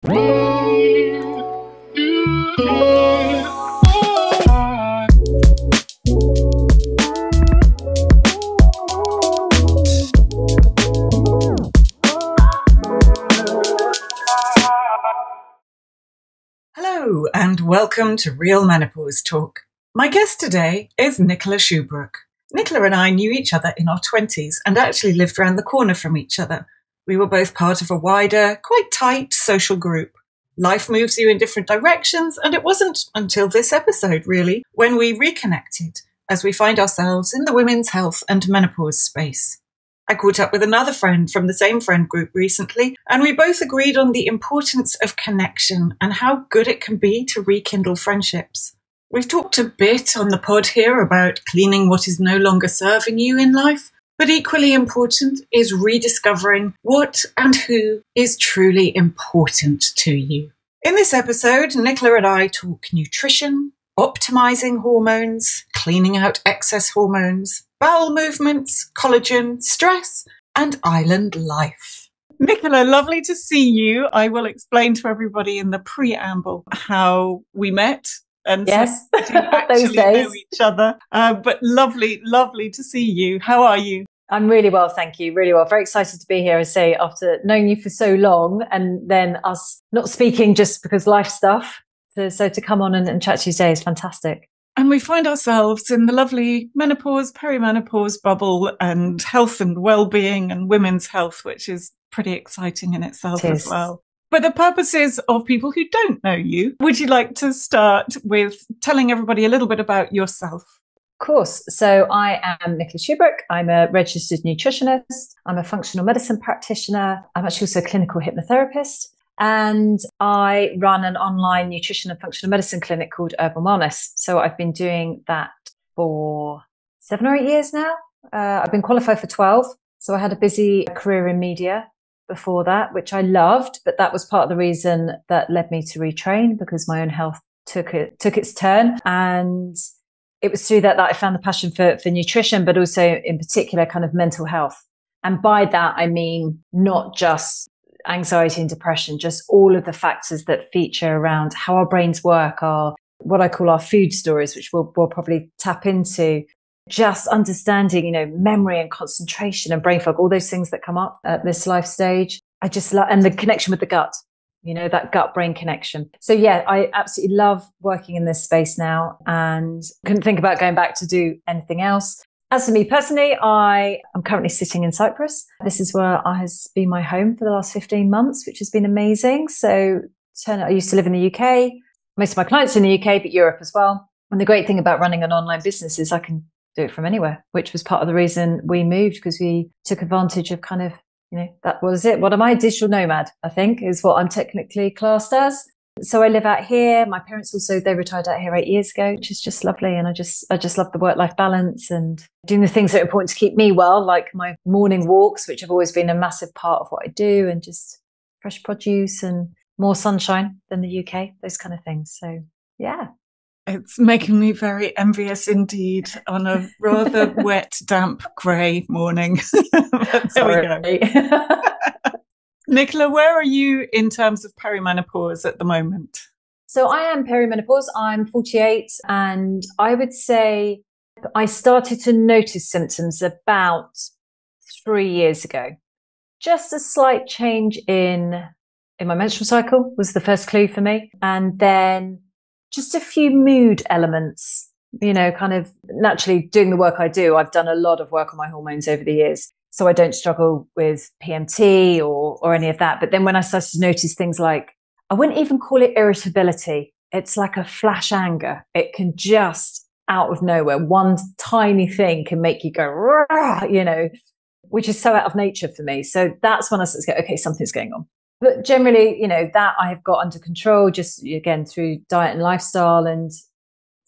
Hello and welcome to Real Menopause Talk. My guest today is Nicola Shubrook. Nicola and I knew each other in our 20s and actually lived around the corner from each other. We were both part of a wider, quite tight social group. Life moves you in different directions, and it wasn't until this episode, really, when we reconnected as we find ourselves in the women's health and menopause space. I caught up with another friend from the same friend group recently, and we both agreed on the importance of connection and how good it can be to rekindle friendships. We've talked a bit on the pod here about cleaning what is no longer serving you in life, but equally important is rediscovering what and who is truly important to you. In this episode, Nicola and I talk nutrition, optimizing hormones, cleaning out excess hormones, bowel movements, collagen, stress, and island life. Nicola, lovely to see you. I will explain to everybody in the preamble how we met. And yes, so we didn't actually know each other. But lovely to see you. How are you? I'm really well, thank you. Really well. Very excited to be here, I say, after knowing you for so long and then us not speaking just because life stuff. So to come on and chat to you today is fantastic. And we find ourselves in the lovely menopause, perimenopause bubble and health and well-being and women's health, which is pretty exciting in itself as well. For the purposes of people who don't know you, would you like to start with telling everybody a little bit about yourself? Of course. So I am Nicola Shubrook. I'm a registered nutritionist. I'm a functional medicine practitioner. I'm actually also a clinical hypnotherapist. And I run an online nutrition and functional medicine clinic called Urban Wellness. So I've been doing that for 7 or 8 years now. I've been qualified for 12. So I had a busy career in media before that, which I loved, but that was part of the reason that led me to retrain because my own health took its turn. And it was through that I found the passion for nutrition, but also in particular kind of mental health. And by that, I mean, not just anxiety and depression, just all of the factors that feature around how our brains work, are what I call our food stories, which we'll probably tap into. Just understanding, memory and concentration and brain fog, all those things that come up at this life stage. I just love, and the connection with the gut, that gut brain connection. So yeah, I absolutely love working in this space now and couldn't think about going back to do anything else. As for me personally, I am currently sitting in Cyprus. This is where has been my home for the last 15 months, which has been amazing. So I used to live in the UK. Most of my clients are in the UK, but Europe as well. And the great thing about running an online business is I can do it from anywhere, which was part of the reason we moved, because we took advantage of kind of, that was it. What am I? Digital nomad, I think, is what I'm technically classed as. So I live out here. My parents also, they retired out here 8 years ago, which is just lovely. And I just love the work-life balance and doing the things that are important to keep me well, like my morning walks, which have always been a massive part of what I do, and just fresh produce and more sunshine than the UK, those kind of things. So yeah. It's making me very envious indeed on a rather wet, damp, grey morning. But there we go. Nicola, where are you in terms of perimenopause at the moment? So I am perimenopause. I'm 48, and I would say I started to notice symptoms about 3 years ago. Just a slight change in my menstrual cycle was the first clue for me. And then just a few mood elements, kind of naturally doing the work I do. I've done a lot of work on my hormones over the years, so I don't struggle with PMT or any of that. But then when I started to notice things like, I wouldn't even call it irritability. It's like a flash anger. It can just out of nowhere, one tiny thing can make you go, rah, which is so out of nature for me. So that's when I started to go, okay, something's going on. But generally, that I have got under control just, again, through diet and lifestyle. And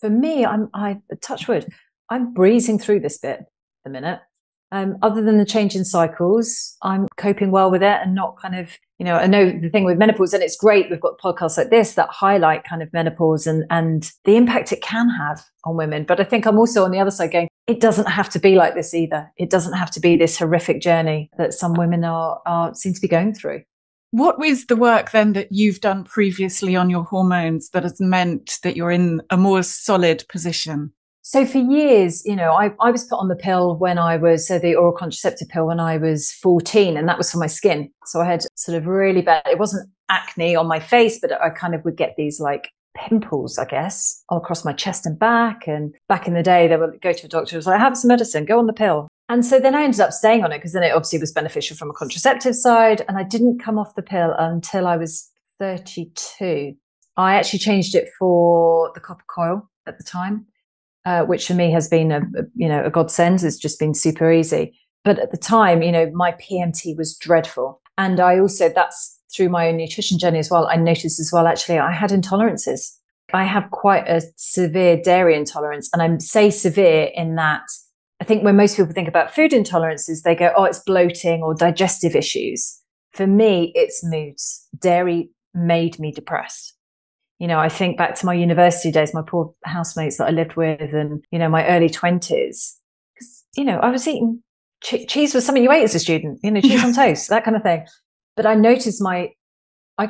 for me, I touch wood, I'm breezing through this bit at the minute. Other than the change in cycles, I'm coping well with it and not kind of, I know the thing with menopause, and it's great, we've got podcasts like this that highlight kind of menopause and the impact it can have on women. But I think I'm also on the other side going, it doesn't have to be like this either. It doesn't have to be this horrific journey that some women are seem to be going through. What is the work then that you've done previously on your hormones that has meant that you're in a more solid position? So for years, I was put on the pill so the oral contraceptive pill when I was 14, and that was for my skin. So I had sort of really bad, it wasn't acne on my face, but I kind of would get these like pimples, I guess, all across my chest and back. And back in the day, they would go to a doctor, it was like, have some medicine, go on the pill. And so then I ended up staying on it because then it obviously was beneficial from a contraceptive side. And I didn't come off the pill until I was 32. I actually changed it for the copper coil at the time. Which for me has been a godsend. It's just been super easy. But at the time, my PMT was dreadful. And that's through my own nutrition journey as well. I noticed as well, actually, I had intolerances. I have quite a severe dairy intolerance. And I say severe in that I think when most people think about food intolerances, they go, oh, it's bloating or digestive issues. For me, it's moods. Dairy made me depressed. I think back to my university days, my poor housemates that I lived with and, my early 20s. Because, I was eating cheese was something you ate as a student, cheese on toast, that kind of thing. But I noticed I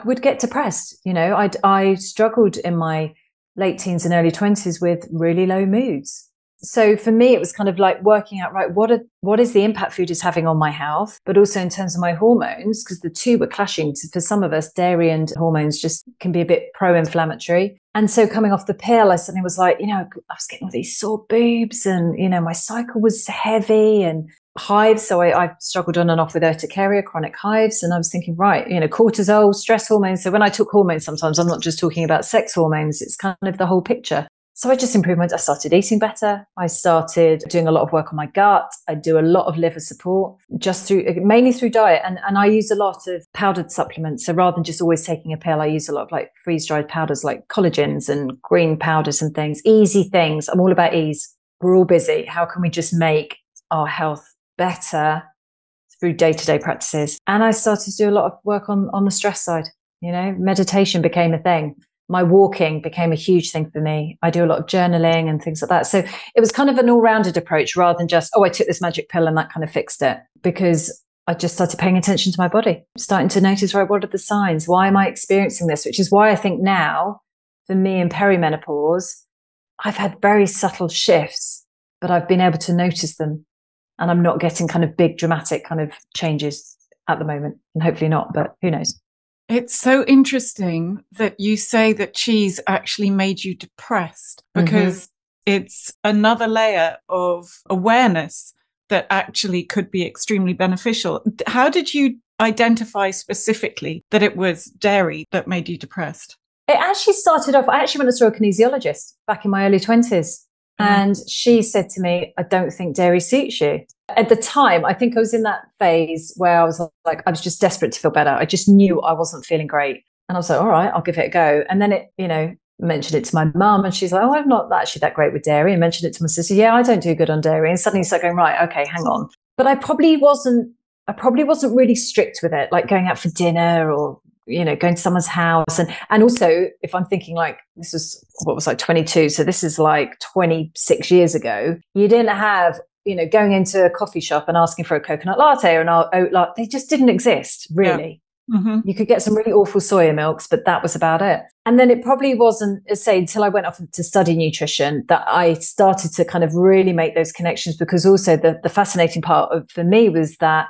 would get depressed. I struggled in my late teens and early 20s with really low moods. So for me, it was kind of like working out, right, what is the impact food is having on my health, but also in terms of my hormones, because the two were clashing. For some of us, dairy and hormones just can be a bit pro-inflammatory. And so coming off the pill, I suddenly was like, I was getting all these sore boobs and, my cycle was heavy and hives. So I struggled on and off with urticaria, chronic hives. And I was thinking, right, cortisol, stress hormones. So when I took hormones, sometimes I'm not just talking about sex hormones, it's kind of the whole picture. So I just improved. I started eating better. I started doing a lot of work on my gut. I do a lot of liver support mainly through diet. And I use a lot of powdered supplements. So rather than just always taking a pill, I use a lot of like freeze-dried powders like collagens and green powders and things, easy things. I'm all about ease. We're all busy. How can we just make our health better through day-to-day practices? And I started to do a lot of work on the stress side. Meditation became a thing. My walking became a huge thing for me. I do a lot of journaling and things like that. So it was kind of an all-rounded approach rather than just, I took this magic pill and that kind of fixed it, because I just started paying attention to my body, starting to notice, right, what are the signs? Why am I experiencing this? Which is why I think now, for me in perimenopause, I've had very subtle shifts, but I've been able to notice them. And I'm not getting kind of big, dramatic kind of changes at the moment. And hopefully not, but who knows? It's so interesting that you say that cheese actually made you depressed, because it's another layer of awareness that actually could be extremely beneficial. How did you identify specifically that it was dairy that made you depressed? It actually started off, I actually went to see a kinesiologist back in my early 20s. And she said to me, I don't think dairy suits you. At the time, I think I was in that phase where I was like, I was just desperate to feel better. I just knew I wasn't feeling great. And I was like, all right, I'll give it a go. And then mentioned it to my mum, and she's like, oh, I'm not actually that great with dairy. And mentioned it to my sister. Yeah, I don't do good on dairy. And suddenly it's like going, right, okay, hang on. But I probably wasn't really strict with it, like going out for dinner or going to someone's house. And also, if I'm thinking like, this was, 22. So this is like 26 years ago. You didn't have, going into a coffee shop and asking for a coconut latte or an oat latte. They just didn't exist, really. Yeah. You could get some really awful soya milks, but that was about it. And then it probably wasn't, until I went off to study nutrition, that I started to kind of really make those connections, because also the fascinating part for me was that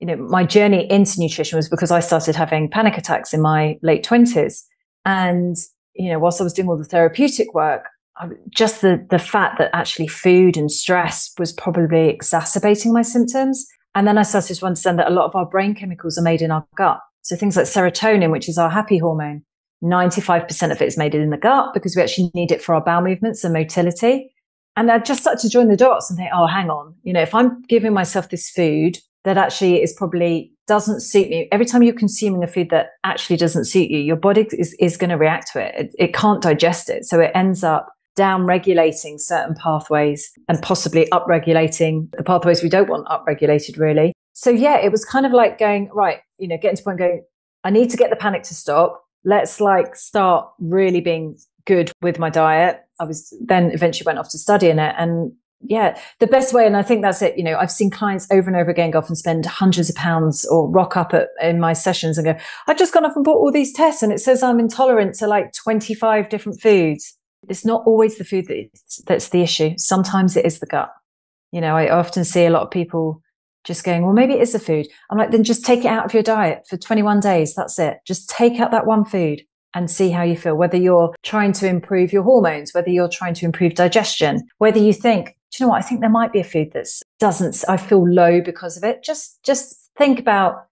my journey into nutrition was because I started having panic attacks in my late 20s. And, whilst I was doing all the therapeutic work, just the fact that actually food and stress was probably exacerbating my symptoms. And then I started to understand that a lot of our brain chemicals are made in our gut. So things like serotonin, which is our happy hormone, 95% of it is made in the gut because we actually need it for our bowel movements and motility. And I just started to join the dots and think, oh, hang on, if I'm giving myself this food that actually is probably doesn't suit me. Every time you're consuming a food that actually doesn't suit you, your body is going to react to it. It can't digest it. So it ends up down-regulating certain pathways and possibly up-regulating the pathways we don't want up-regulated, really. So yeah, it was kind of like going, right, getting to the point going, I need to get the panic to stop. Let's start really being good with my diet. I was then eventually went off to studying it. And Yeah, the best way, and I think that's it. I've seen clients over and over again go off and spend hundreds of pounds or rock up in my sessions and go, I've just gone off and bought all these tests and it says I'm intolerant to like 25 different foods. It's not always the food that's the issue. Sometimes it is the gut. I often see a lot of people just going, well, maybe it is the food. I'm like, then just take it out of your diet for 21 days. That's it. Just take out that one food and see how you feel, whether you're trying to improve your hormones, whether you're trying to improve digestion, whether you think, do you know what? I think there might be a food I feel low because of it. Just think about,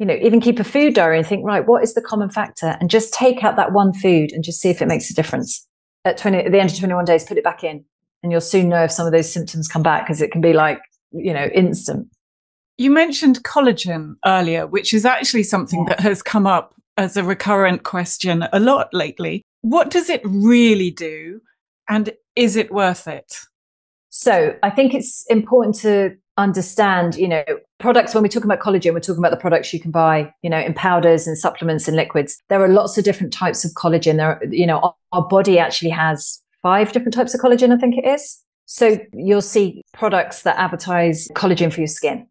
even keep a food diary and think, right, what is the common factor? And just take out that one food and just see if it makes a difference. At the end of 21 days, put it back in and you'll soon know if some of those symptoms come back, because it can be like, instant. You mentioned collagen earlier, which is actually something that has come up as a recurrent question a lot lately. What does it really do? And is it worth it? So I think it's important to understand, products, when we talk about collagen, we're talking about the products you can buy, in powders and supplements and liquids. There are lots of different types of collagen. Our body actually has 5 different types of collagen, I think it is. So you'll see products that advertise collagen for your skin,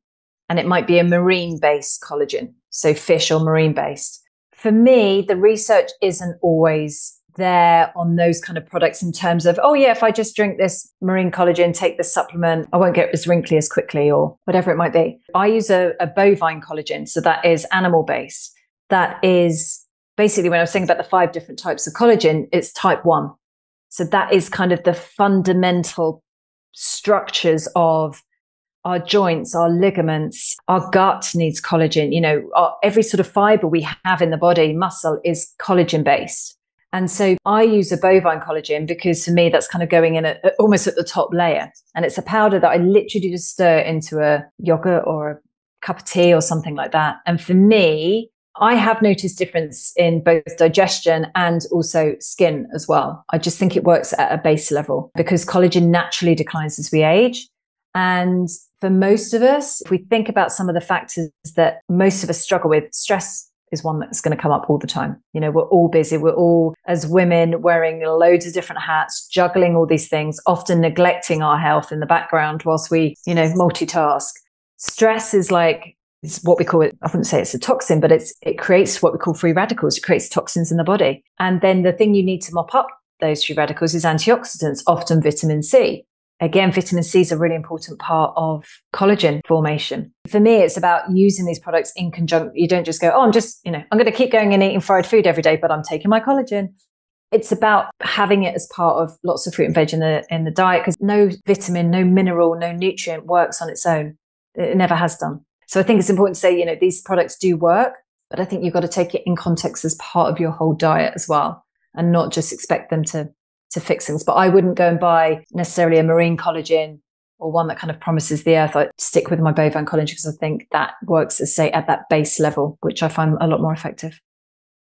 and it might be a marine-based collagen, so fish or marine-based. For me, the research isn't always there on those kind of products in terms of, oh yeah, if I just drink this marine collagen, take this supplement, I won't get as wrinkly as quickly, or whatever it might be. I use a bovine collagen, so that is animal-based. That is basically, when I was saying about the 5 different types of collagen, it's type 1. So that is kind of the fundamental structures of our joints, our ligaments, our gut needs collagen. Every sort of fiber we have in the body, muscle, is collagen based. And so I use a bovine collagen because for me, that's kind of going in almost at the top layer. And it's a powder that I literally just stir into a yogurt or a cup of tea or something like that. And for me, I have noticed difference in both digestion and also skin as well. I just think it works at a base level because collagen naturally declines as we age. And for most of us, if we think about some of the factors that most of us struggle with, stress is one that's going to come up all the time. We're all busy. We're all, as women, wearing loads of different hats, juggling all these things, often neglecting our health in the background whilst we, multitask. Stress is like, it's what we call it. I wouldn't say it's a toxin, but it creates what we call free radicals. It creates toxins in the body. And then the thing you need to mop up those free radicals is antioxidants, often vitamin C. Again, vitamin C is a really important part of collagen formation. For me, it's about using these products in conjunction. You don't just go, oh, I'm going to keep going and eating fried food every day, but I'm taking my collagen. It's about having it as part of lots of fruit and veg in the diet, because no vitamin, no mineral, no nutrient works on its own. It never has done. So I think it's important to say, these products do work, but I think you've got to take it in context as part of your whole diet as well, and not just expect them to fix things. But I wouldn't go and buy necessarily a marine collagen or one that kind of promises the earth. I'd stick with my bovine collagen because I think that works, as say, at that base level, which I find a lot more effective.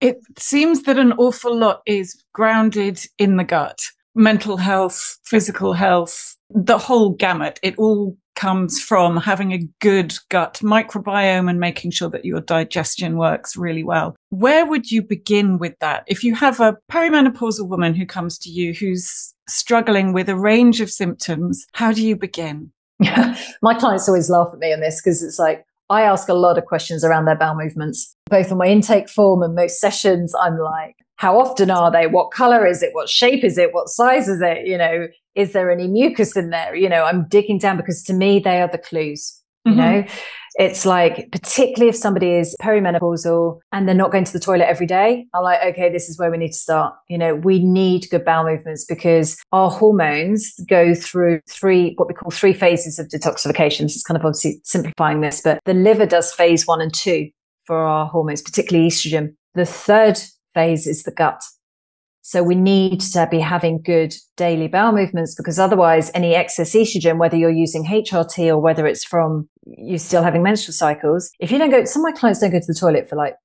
It seems that an awful lot is grounded in the gut. Mental health, physical health, the whole gamut. It all comes from having a good gut microbiome and making sure that your digestion works really well. Where would you begin with that? If you have a perimenopausal woman who comes to you who's struggling with a range of symptoms, how do you begin? My clients always laugh at me on this because it's like, I ask a lot of questions around their bowel movements, both on my intake form and most sessions. I'm like, how often are they? What color is it? What shape is it? What size is it? Is there any mucus in there? I'm digging down because to me, they are the clues. It's like, particularly if somebody is perimenopausal and they're not going to the toilet every day, I'm like, okay, this is where we need to start. We need good bowel movements because our hormones go through what we call 3 phases of detoxification. It's kind of obviously simplifying this, but the liver does phase 1 and 2 for our hormones, particularly estrogen. The 3rd phase is the gut. So we need to be having good daily bowel movements, because otherwise any excess estrogen, whether you're using HRT or whether it's from you still having menstrual cycles, if you don't go, some of my clients don't go to the toilet for like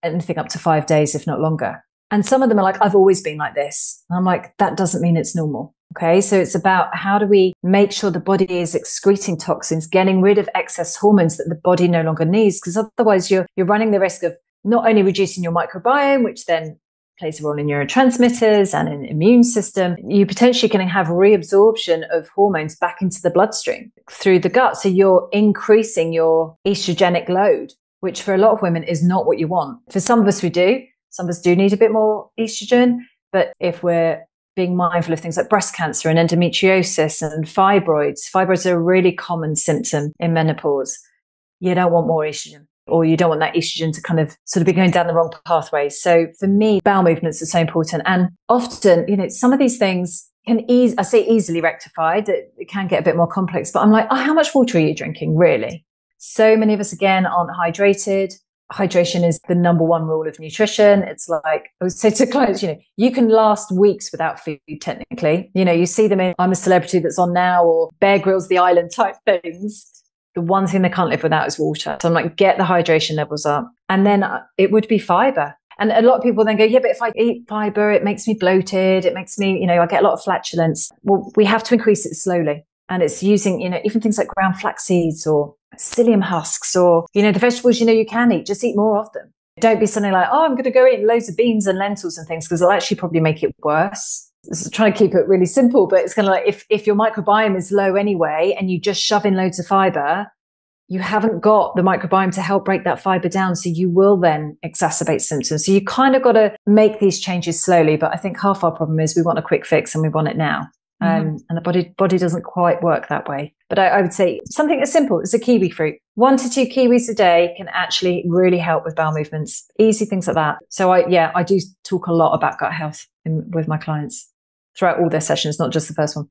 anything up to 5 days, if not longer. And some of them are like, I've always been like this. And I'm like, that doesn't mean it's normal. Okay. So it's about how do we make sure the body is excreting toxins, getting rid of excess hormones that the body no longer needs, because otherwise you're running the risk of not only reducing your microbiome, which then plays a role in neurotransmitters and in immune system. You potentially can have reabsorption of hormones back into the bloodstream through the gut. So you're increasing your estrogenic load, which for a lot of women is not what you want. For some of us, we do. Some of us do need a bit more estrogen. But if we're being mindful of things like breast cancer and endometriosis and fibroids are a really common symptom in menopause. You don't want more estrogen, or you don't want that estrogen to kind of sort of be going down the wrong pathway. So for me, bowel movements are so important. And often, some of these things can easily rectified. It can get a bit more complex, but I'm like, how much water are you drinking, really? So many of us, again, aren't hydrated. Hydration is the number one rule of nutrition. It's like, I would say to clients, you can last weeks without food, technically. You see them in I'm a Celebrity that's on now, or Bear Grylls, The Island type things. The one thing they can't live without is water. So I'm like, get the hydration levels up. And then it would be fiber. And a lot of people then go, yeah, but if I eat fiber, it makes me bloated. It makes me, I get a lot of flatulence. Well, we have to increase it slowly. And it's using, even things like ground flax seeds or psyllium husks, or, the vegetables, you can eat, just eat more of them. Don't be something like, I'm going to go eat loads of beans and lentils and things, because it'll actually probably make it worse. Trying to keep it really simple, but it's kind of like if your microbiome is low anyway, and you just shove in loads of fiber, you haven't got the microbiome to help break that fiber down. So you will then exacerbate symptoms. So you kind of got to make these changes slowly. But I think half our problem is we want a quick fix and we want it now. And the body doesn't quite work that way. But I would say something as simple as a kiwi fruit. 1 to 2 kiwis a day can actually really help with bowel movements. Easy things like that. So I do talk a lot about gut health with my clients throughout all their sessions, not just the first one.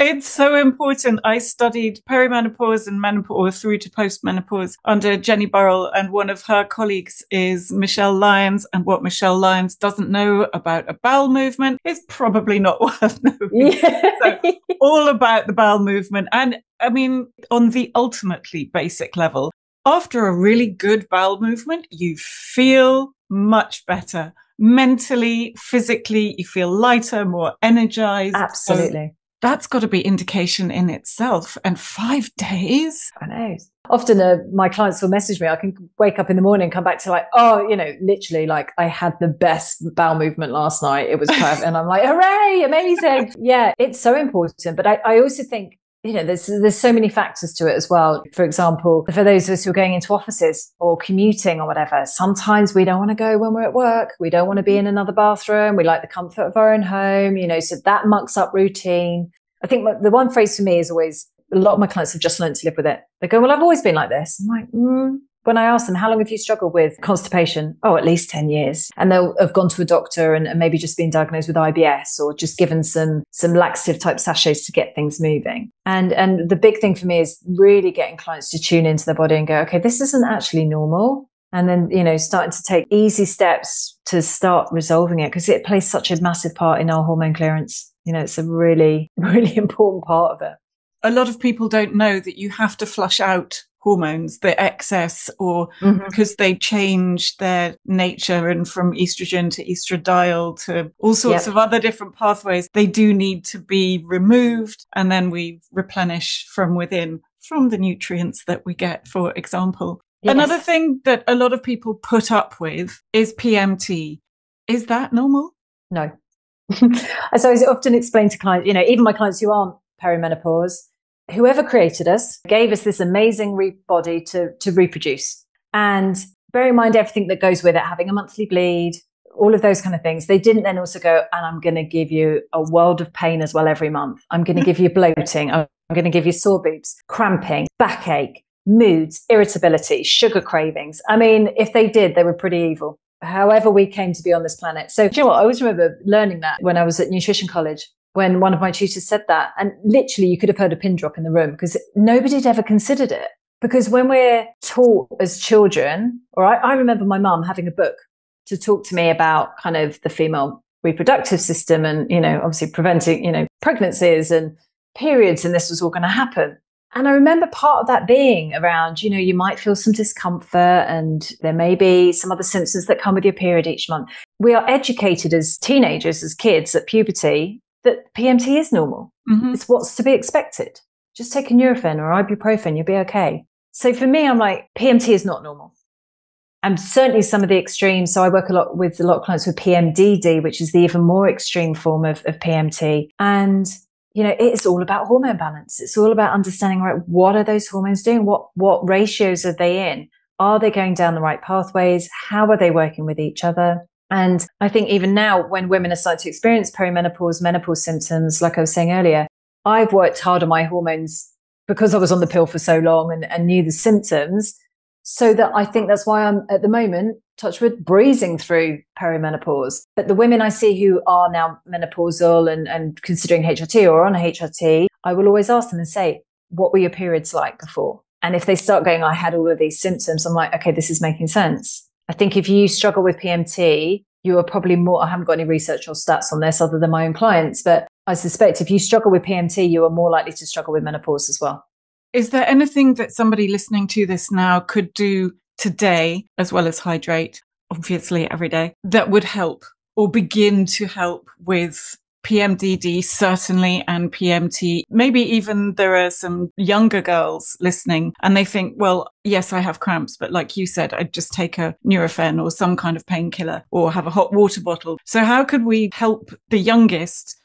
It's so important. I studied perimenopause and menopause through to postmenopause under Jenny Burrell, and one of her colleagues is Michelle Lyons. And what Michelle Lyons doesn't know about a bowel movement is probably not worth knowing. Yeah. So all about the bowel movement. And I mean, on the ultimately basic level, after a really good bowel movement, you feel much better. Mentally, physically, you feel lighter, more energized. Absolutely. That's got to be indication in itself. And 5 days? I know. Often my clients will message me. I can wake up in the morning and come back to literally like I had the best bowel movement last night. It was perfect. And I'm like, hooray, amazing. Yeah, it's so important. But I also think, there's so many factors to it as well. For example, for those of us who are going into offices or commuting or whatever, sometimes we don't want to go when we're at work. We don't want to be in another bathroom. We like the comfort of our own home, so that mucks up routine. I think the one phrase for me is always, a lot of my clients have just learned to live with it. They go, well, I've always been like this. I'm like, When I ask them, how long have you struggled with constipation? Oh, at least 10 years. And they'll have gone to a doctor and maybe just been diagnosed with IBS, or just given some laxative type sachets to get things moving. And the big thing for me is really getting clients to tune into their body and go, okay, this isn't actually normal. And then, starting to take easy steps to start resolving it, because it plays such a massive part in our hormone clearance. It's a really, really important part of it. A lot of people don't know that you have to flush out hormones, the excess, or because they change their nature, and from estrogen to estradiol to all sorts of other different pathways, they do need to be removed. And then we replenish from within from the nutrients that we get, for example. Yes. Another thing that a lot of people put up with is PMT. Is that normal? No. So I often explain to clients, even my clients who aren't perimenopause, whoever created us gave us this amazing body to reproduce. And bear in mind everything that goes with it, having a monthly bleed, all of those kind of things. They didn't then also go, and I'm going to give you a world of pain as well every month. I'm going to give you bloating. I'm going to give you sore boobs, cramping, backache, moods, irritability, sugar cravings. I mean, if they did, they were pretty evil. However we came to be on this planet. So, do you know what? I always remember learning that when I was at nutrition college, when one of my tutors said that, and literally you could have heard a pin drop in the room, because nobody had ever considered it. Because when we're taught as children, or I remember my mum having a book to talk to me about kind of the female reproductive system and, obviously preventing, pregnancies and periods, and this was all going to happen. And I remember part of that being around, you might feel some discomfort and there may be some other symptoms that come with your period each month. We are educated as teenagers, as kids at puberty, that PMT is normal. It's what's to be expected. Just take a Nurofen or ibuprofen, you'll be okay. So for me, I'm like, PMT is not normal. And certainly some of the extremes. So I work with a lot of clients with PMDD, which is the even more extreme form of PMT. And, it's all about hormone balance. It's all about understanding, right, what are those hormones doing? What ratios are they in? Are they going down the right pathways? How are they working with each other? And I think even now, when women are starting to experience perimenopause, menopause symptoms, like I was saying earlier, I've worked hard on my hormones because I was on the pill for so long and knew the symptoms. So that I think that's why I'm at the moment, touch wood, breezing through perimenopause. But the women I see who are now menopausal and considering HRT or on a HRT, I will always ask them and say, what were your periods like before? And if they start going, I had all of these symptoms, I'm like, okay, this is making sense. I think if you struggle with PMT, you are probably more, I haven't got any research or stats on this other than my own clients, but I suspect if you struggle with PMT, you are more likely to struggle with menopause as well. Is there anything that somebody listening to this now could do today, as well as hydrate, obviously every day, that would help or begin to help with PMDD, certainly, and PMT? Maybe even there are some younger girls listening and they think, well, yes, I have cramps, but like you said, I'd just take a Nurofen or some kind of painkiller or have a hot water bottle. So how could we help the youngest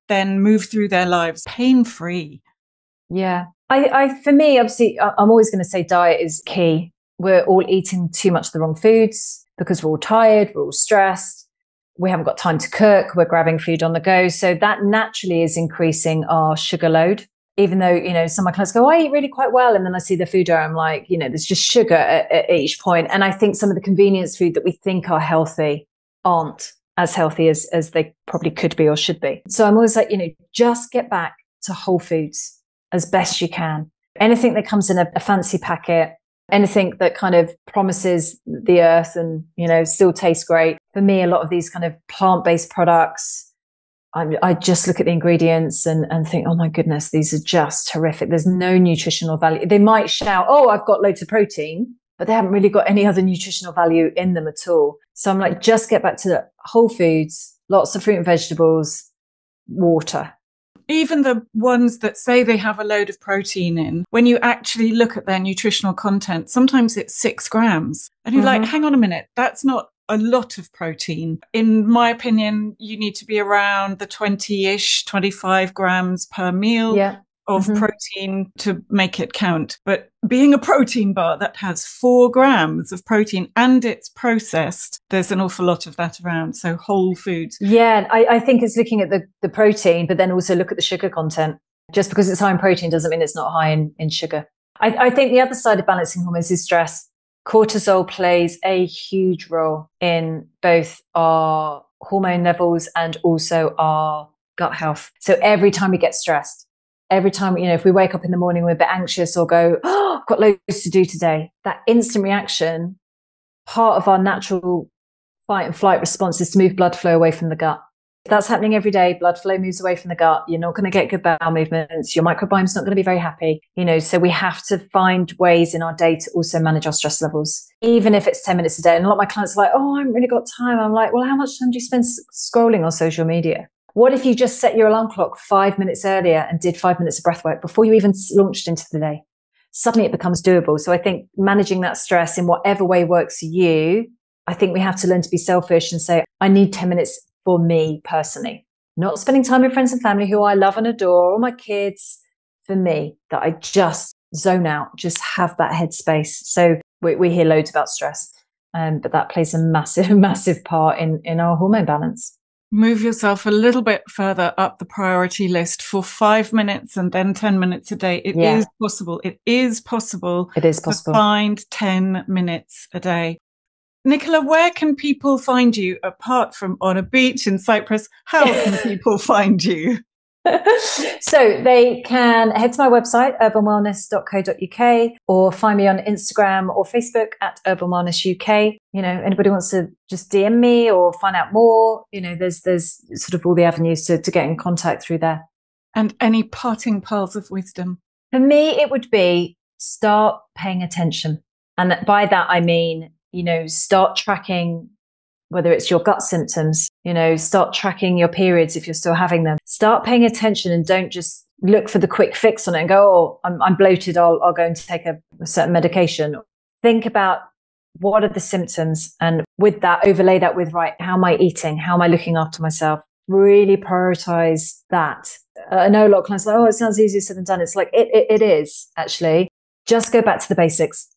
then move through their lives pain-free? Yeah. For me, obviously, I'm always going to say diet is key. We're all eating too much of the wrong foods because we're all tired, we're all stressed. We haven't got time to cook. We're grabbing food on the go. So that naturally is increasing our sugar load. Even though, some of my clients go, I eat really quite well. And then I see the food diary, I'm like, there's just sugar at each point. And I think some of the convenience food that we think are healthy aren't as healthy as they probably could be or should be. So I'm always like, just get back to whole foods as best you can. Anything that comes in a fancy packet, anything that kind of promises the earth and, still tastes great. For me, a lot of these kind of plant-based products, I just look at the ingredients and think, oh my goodness, these are just horrific. There's no nutritional value. They might shout, oh, I've got loads of protein, but they haven't really got any other nutritional value in them at all. So I'm like, just get back to whole foods, lots of fruit and vegetables, water. Even the ones that say they have a load of protein in, when you actually look at their nutritional content, sometimes it's 6 grams. And you're like, hang on a minute, that's not a lot of protein. In my opinion, you need to be around the 20-ish, 25 grams per meal of protein to make it count. But being a protein bar that has 4 grams of protein and it's processed, there's an awful lot of that around. So whole foods. Yeah, I think it's looking at the protein, but then also look at the sugar content. Just because it's high in protein doesn't mean it's not high in sugar. I think the other side of balancing hormones is stress. Cortisol plays a huge role in both our hormone levels and also our gut health. So every time we get stressed, every time, if we wake up in the morning, we're a bit anxious or go, oh, I've got loads to do today, that instant reaction, part of our natural fight and flight response is to move blood flow away from the gut. If that's happening every day, blood flow moves away from the gut, you're not going to get good bowel movements. Your microbiome's not going to be very happy. So we have to find ways in our day to also manage our stress levels, even if it's 10 minutes a day. And a lot of my clients are like, oh, I haven't really got time. I'm like, well, how much time do you spend scrolling on social media? What if you just set your alarm clock 5 minutes earlier and did 5 minutes of breath work before you even launched into the day? Suddenly it becomes doable. So I think managing that stress in whatever way works for you, I think we have to learn to be selfish and say, I need 10 minutes for me personally, not spending time with friends and family who I love and adore, or my kids, for me, that I just zone out, just have that headspace. So we hear loads about stress, but that plays a massive, massive part in our hormone balance. Move yourself a little bit further up the priority list for 5 minutes and then 10 minutes a day. It is possible. It is possible. It is possible to find 10 minutes a day. Nicola, where can people find you apart from on a beach in Cyprus? How can people find you? So they can head to my website, urbanwellness.co.uk, or find me on Instagram or Facebook at Urban Wellness UK. Anybody wants to just DM me or find out more, there's sort of all the avenues to get in contact through there. And any parting pearls of wisdom? For me, it would be start paying attention. And by that, I mean, start tracking, whether it's your gut symptoms, start tracking your periods if you're still having them. Start paying attention and don't just look for the quick fix on it and go, oh, I'm bloated, I'll go and take a certain medication. Think about what are the symptoms? And with that, overlay that with, right, how am I eating? How am I looking after myself? Really prioritize that. I know a lot of clients are like, oh, it sounds easier said than done. It's like, it is actually. Just go back to the basics.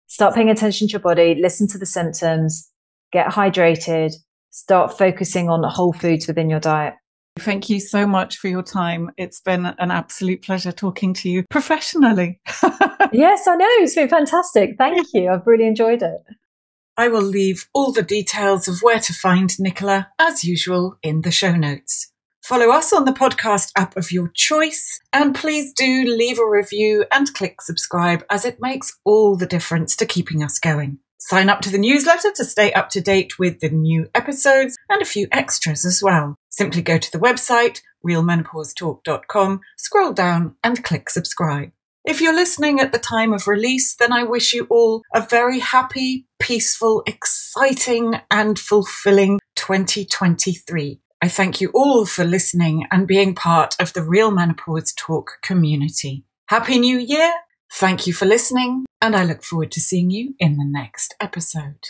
Start paying attention to your body, listen to the symptoms, get hydrated, start focusing on whole foods within your diet. Thank you so much for your time. It's been an absolute pleasure talking to you professionally. Yes, I know. It's been fantastic. Thank you. I've really enjoyed it. I will leave all the details of where to find Nicola, as usual, in the show notes. Follow us on the podcast app of your choice, and please do leave a review and click subscribe, as it makes all the difference to keeping us going. Sign up to the newsletter to stay up to date with the new episodes and a few extras as well. Simply go to the website, realmenopausetalk.com, scroll down and click subscribe. If you're listening at the time of release, then I wish you all a very happy, peaceful, exciting and fulfilling 2023. I thank you all for listening and being part of the Real Menopause Talk community. Happy New Year! Thank you for listening, and I look forward to seeing you in the next episode.